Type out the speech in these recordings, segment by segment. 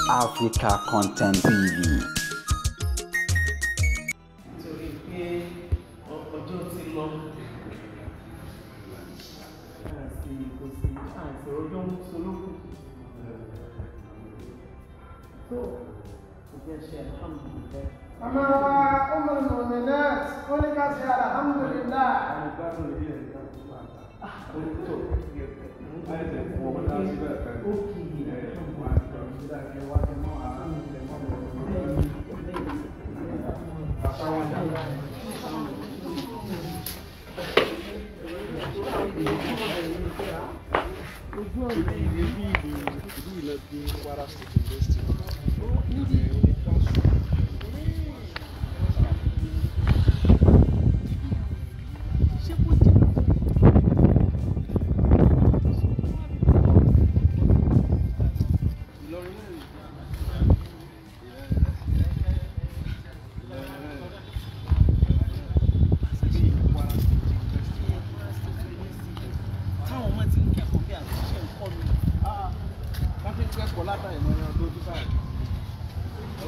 Africa Content TV. Torí pé ọjọ́ ti lọ àti ọjọ́ ń solókù tó kò jẹ́ ṣe alhamdulillah. Mama wa Ummul Mu'minat ó ní ká ṣe alhamdulillah. Àwọn gbádùn ilé ẹ̀ka tó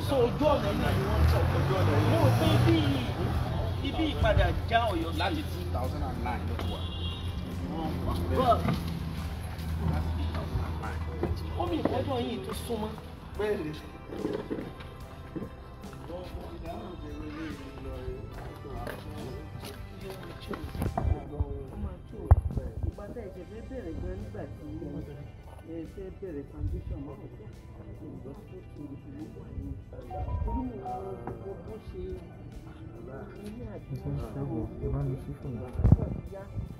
so ojú ọ̀nà náà ni wọ́n tọ̀ ojú ọ̀nà yìí. Mo rò pé ibi ìpadà já Ọ̀yọ́ láti 2009 ló ti wà. Omi ìpọ́jọ́ yìí tó súnmọ́. Bẹ́ẹ̀ni. Ìgbà tá ẹ̀jẹ̀ fẹ́ bẹ̀rẹ̀ gan nígbà tí fẹ́ bẹ̀rẹ̀ foundation mọ́ ìgbà tó ti ìlú wà ní orí gbogbo bó ṣe ilé àdúgbò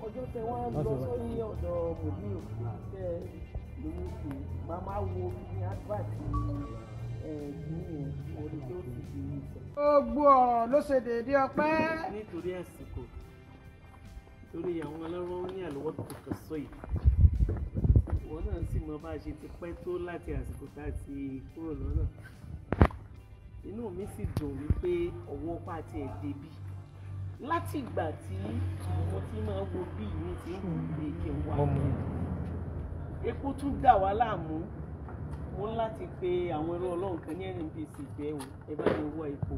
ọjọ́ tẹ wá lọ sórí ọ̀dọ̀ mòdìrò tẹ lórí ìpè màmá wo ní advert ní orí tó ti di ìfẹ́. Gbogbo ọ̀rọ̀ ló ṣe déédéé ọpẹ́. Nítorí àsìkò torí àwọn ọlọ́run ní àlọ́wọ́ tó kàn sọ yìí wọn náà sì mọ bá a ṣe ti pẹ́ tó láti àsìkò tá a ti kúrò lọ́nà. Inú mi sì dùn wípé ọwọ́ pàtì ẹ̀ débí láti ìgbà tí mo ti máa wo bí mi ti ń gbé kí n wá. Epo tún dà wá láàmú mo ń láti pe àwọn ẹrú ọlọ́run kan ní NNPC pé ẹ bá mi wọ epo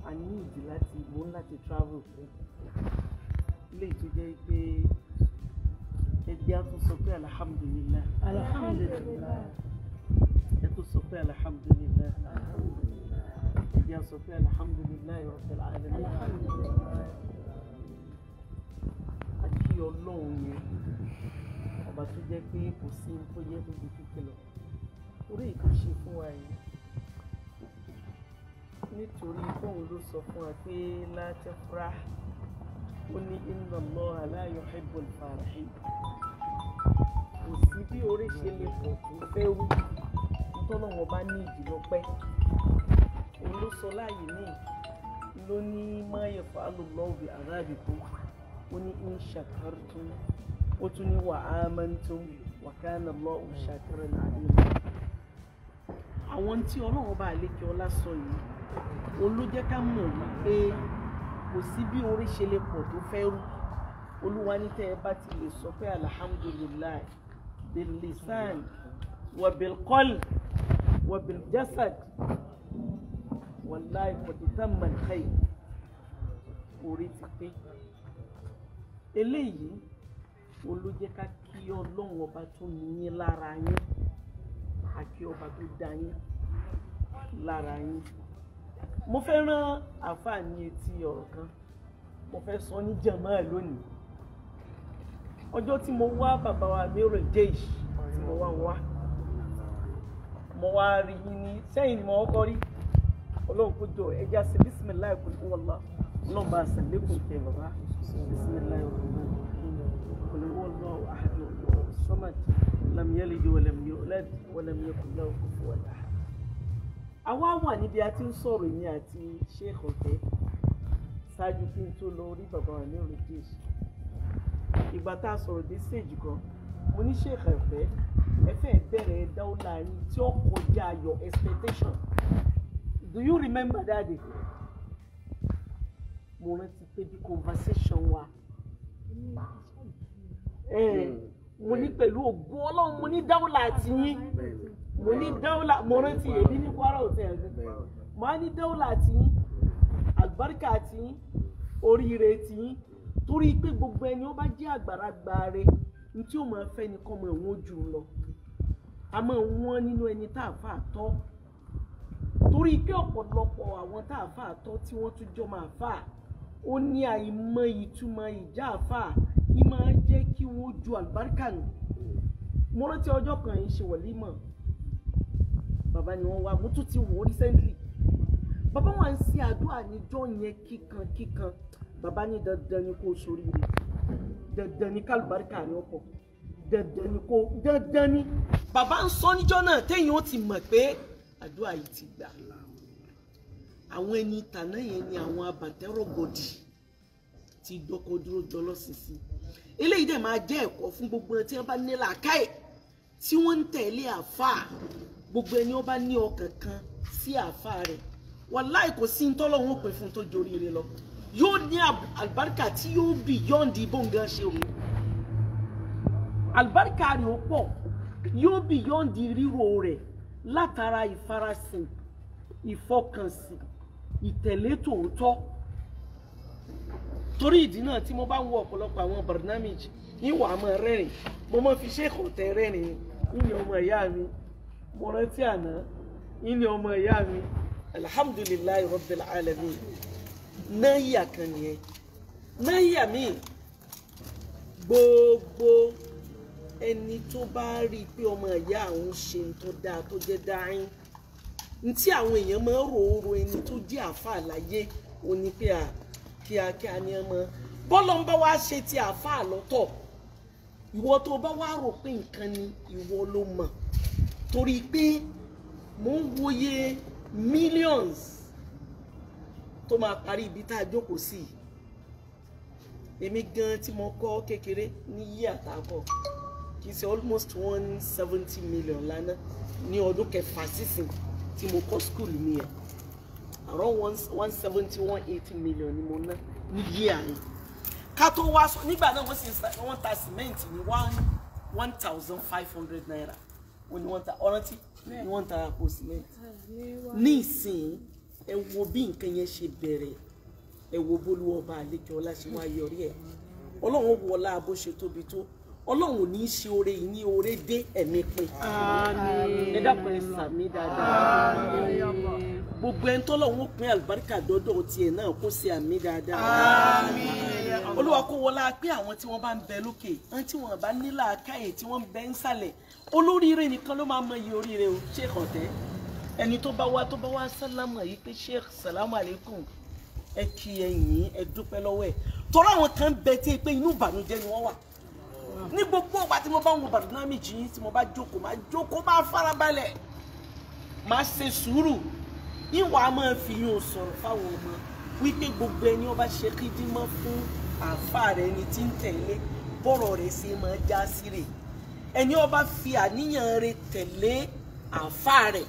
a ní ìdí láti mo ń láti travel lè tó jẹ́ pé ẹjẹ́ á tún sọ pé alhamdulillah alhamdulillah ẹ tún sọ pé alhamdulillah ẹjẹ́ á sọ pé alhamdulillah rabbil alamin àti ọlọ́run yẹn ọba tó jẹ́ pé kò sí tó yẹ tó ju kíkẹ́ lọ orí ètò ṣe fún wa yìí nítorí tóun ló sọ fún wa pé la tafrah ó ní inna Allaha la yuhibbul farihin kò sí bí orí ṣe lè pọ̀ tó fẹ́ rú nítorí wọn bá ní ìjìnlọ pẹ́ òun ló sọ láàyè ní ló ní ma yaf'alu Allahu bi adhabikum ó ní in shakartum ó tún ní wa amantum wa kana Allahu shakiran alima. Àwọn tí ọlọ́run bá lékè ọlá sọ yìí òun ló jẹ́ ká mọ̀ wípé kò sí bí orí ṣe lè pọ̀ tó fẹ́ rú olúwa ní tẹ́ ẹ bá ti lè sọ pé alhamdulillah bil lisan wa bil qalb wa bil jasad wallahi qad tamma al khayr orí ti pé eléyìí òun ló jẹ́ ká kí ọlọ́run ọba tó níyín lára yín àkí ọba tó dá yín lára yín. Mo fẹ́ rán àǹfààní etí ọ̀rọ̀ kan mo fẹ́ sọ ní jàmáà lónìí. Ọjọ́ tí mo wá bàbá wa mérò jeish tí mo wá rí yín ní sẹ́yìn ni mo kọ́kọ́ rí ọlọ́run kó jọ ẹja sí bisimilayi kò ní wọ́lá ọlọ́run bá sàlékùn kẹ bàbá bisimilayi kò ní wọ́lá ahadu samad lam yalid wa lam yulad wa lam yakun lahu kufuwan ahad. Àwa wà níbi a ti ń sọ̀rọ̀ èmi àti Sheikh Ọ̀tẹ́ ṣáájú kí n tó lọ rí bàbá wa ní òrìjèṣì. Ìgbà tá a sọ̀rọ̀ dé stage kan mo ní Sheikh Ọ̀tẹ́ ẹ fẹ́ bẹ̀rẹ̀ dáúlà yín tí ó kọjá your expectation. Do you remember that day? Mo rántí pé bí conversation wa mo ní pẹ̀lú ògùn Ọlọ́run mo ní dáúlà àti yín mo ní dáwọ́là mo rántí èmi ní Kwara Hotel mo á ní dáwọ́là tí àlùbáríkà tí oríire tí torí pé gbogbo ẹni ó bá jẹ́ àgbàlagbà rẹ̀ ní tí ó máa fẹ́ ni kọ́ mọ ìwọ̀n jù lọ a máa wọ́n nínú ẹni tá a fà tọ́ torí pé ọ̀pọ̀lọpọ̀ àwọn tá a fà tọ́ tí wọ́n tún jọ máa fà ó ní àìmọ̀ ìtumọ̀ ìjà àfà yìí máa jẹ́ kí wọ́n ju àlùbáríkà nù mo rántí ọjọ́ kan yìí ṣe wọ̀límọ̀ bàbá ni wọ́n wá mo tún ti wò recently bàbá wa ń ṣe àdúrà níjọ́ yẹn kíkan bàbá ní dandan ni kò sórí rẹ̀ dandan ni kálùbáríkà rẹ̀ ọ̀pọ̀ dandan ni bàbá ń sọ níjọ́ náà téèyàn ó ti mọ̀ pé àdúrà yìí ti gbà àwọn ẹni tàná yẹn ni àwọn abàtẹ́rọ̀gọ̀dì ti dọ́kọ̀ dúró jọ lọ́sísí eléyìí dẹ̀ máa jẹ́ ẹ̀kọ́ fún gbogbo ẹni tí wọ́n bá ní làákàyè tí wọ́n ń tẹ̀lé àáfàá gbogbo ẹni wọ́n bá ní ọkàn kan sí àáfàá rẹ̀ wàláì kò sí ní tọ́lọ́hún ó pè fún tó jorí rẹ̀ lọ yóò ní àlùbáríkà tí yóò bì yọ̀ǹdì bóńgá ṣe òun àlùbáríkà rẹ̀ ó pọ̀ yóò bì yọ̀ǹdì ríro rẹ̀ látara ìfarasìn ìfọkànsìn ìtẹ̀lé tòótọ́ torí ìdí náà tí mo bá ń wo ọ̀pọ̀lọpọ̀ àwọn barnamij ìwà àmọ́ rẹ́rìn mo máa fi Sheikh Hotel rẹ́rìn ìní ọmọ ìyá mi mo rántí àná ìní ọmọ ìyá mi alhamdulillahi rabbil alamin náyà kan nìyẹn náyà mi gbogbo ẹni tó bá rí i pé ọmọ ìyá àwọn ṣe ń tó dáa tó jẹ́ dáín ntí àwọn èèyàn máa ń ròórò ẹni tó jẹ́ àáfàá láyé òní pé kíákíá ni ẹ mọ bọ́lọ̀ ń bá wá ṣe ti àáfàá lọ́tọ̀ ìwọ tó bá wá rò pé nǹkan ni ìwọ ló mọ̀ torí pé mò ń wòye millions tó máa parí ibi tá a jókòó sí èmi gan tí mo kọ́ kékeré ní yí àtàkọ́ kì í ṣe almost 170 million lánàá ní ọdún kẹfà sísìn tí mo kọ́ school mi ẹ̀ around 170 180 million ni mo ná ní yí àárín ká tó wá sọ nígbà náà wọ́n ta cement ní 1,500 naira wọ́n ní wọ́n ta ọ̀rántí ní wọ́n ta àpò cement ní ìsìn ẹ wo bí nǹkan yẹn ṣe bẹ̀rẹ̀ ẹ wo bólú ọba àlejò ọlá ṣe wá yọrí ẹ̀ ọlọ́run wọlá bó ṣe tóbi tó ọlọ́run ò ní í ṣe oore yìí ní oore dé ẹ̀mí pin ẹ dákun ẹ sàmí dáadáa gbogbo ẹni tọ́lọ́run ó pín àlùbáríkà dọ́dọ̀ tiẹ̀ náà kó ṣe àmì dáadáa olúwa kó wọlá pé àwọn tí wọ́n bá ń bẹ lókè àwọn tí wọ́n bá ní làákàyè tí wọ́n ń bẹ ń sàlẹ̀ olóríire nìkan ló máa mọ iye oríire o Sheikh Hotel ẹni tó bá wá sálámù yìí pé Sheikh salamu alaykum ẹ kí ẹ̀yin ẹ dúpẹ́ lọ́wọ́ ẹ̀ tọ́rọ àwọn kan bẹ tí pé inú ìbànújẹ́ ni wọ́n wà ní gbogbo ọgbà tí mo bá ń wo barnamij yìí tí mo bá jókòó máa farabalẹ̀ máa ṣe sùúrù ìwà máa fi yún sọ̀rọ̀ fáwọn ọmọ wípé gbogbo ẹni ó bá ṣe kídímọ́ fún àáfàá rẹ̀ ẹni tí ń tẹ̀lé bọ́rọ̀ rẹ̀ ṣe máa já sí rẹ̀ ẹni ó bá fi àníyàn rẹ̀ tẹ̀lé àáfàá rẹ̀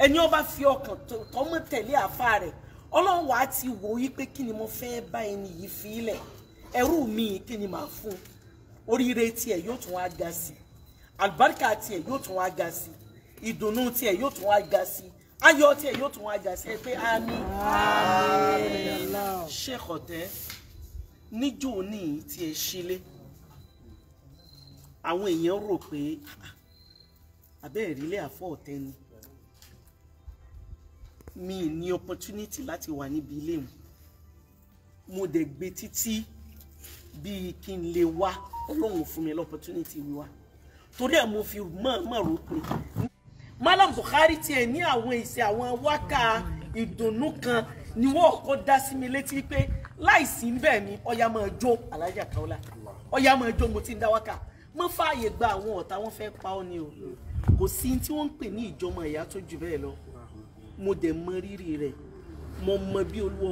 ẹni ó bá fi ọkàn tọ́mọ tẹ̀lé àáfàá rẹ̀ ọlọ́run wàá ti wò wípé kí ni mo fẹ́ bá ẹni yìí fi ilẹ̀ ẹrú mi kí ni màá fún oríire tiẹ̀ yóò tún wá ga sí àlùbáríkà tiẹ̀ yóò tún wá ga sí ìdùnnú tiẹ̀ yóò tún wá ga sí ayọ̀ tiẹ̀ yóò tún wá ga sí ẹ pé àmín Sheikh Hotel níjó ní tiẹ̀ sílé àwọn èèyàn rò pé abẹ́ ìrílẹ̀ àfọ̀ ọ̀tẹ́ ni mi ní opportunity láti wà níbi ilé mo dẹ̀ gbé títí bíi kí n lè wá ọlọ́run fún mi l'opportunity wíwá torí ẹ̀ mo fi mọ̀ rò pé Malam Buhari tiẹ̀ ní àwọn ìṣe àwọn wákà ìdùnnú kan ni wọ́n kọ́ dá sí mi létí pé láìsí bẹ́ẹ̀ ni ọya máa jó Alájà Kaola ọya máa jó mo ti ń dá wákà mo fààyè gba àwọn ọ̀tá wọn fẹ́ pa ọ́ ni o kò sí tí wọ́n ń pè ní ìjọmọ ìyá tó jù bẹ́ẹ̀ lọ mo dẹ̀ mọ rírì rẹ̀ mo mọ bí Olúwa